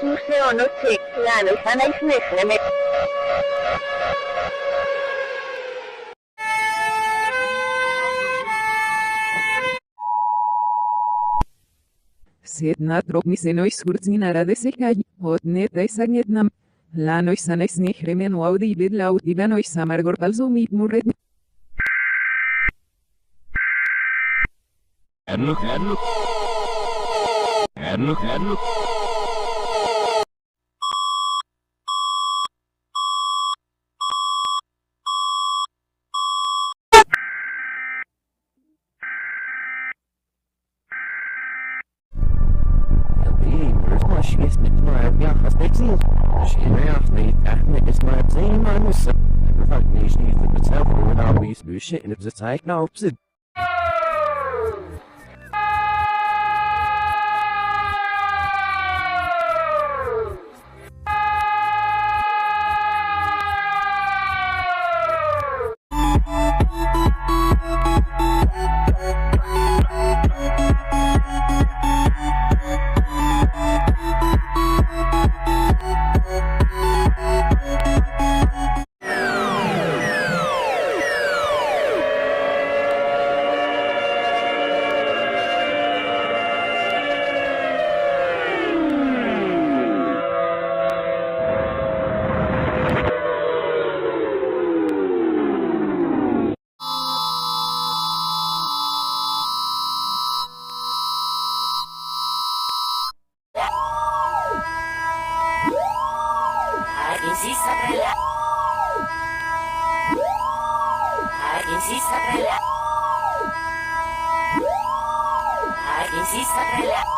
Museo noche, plano y sana y FM. Setna drobni nois hurtzinara de sekaj, hot neta isagnetnam. Lanois sanes nihremen waudi bidlaut ibanois samargor palzumit murret. En op de tijd nou op zit. Insista,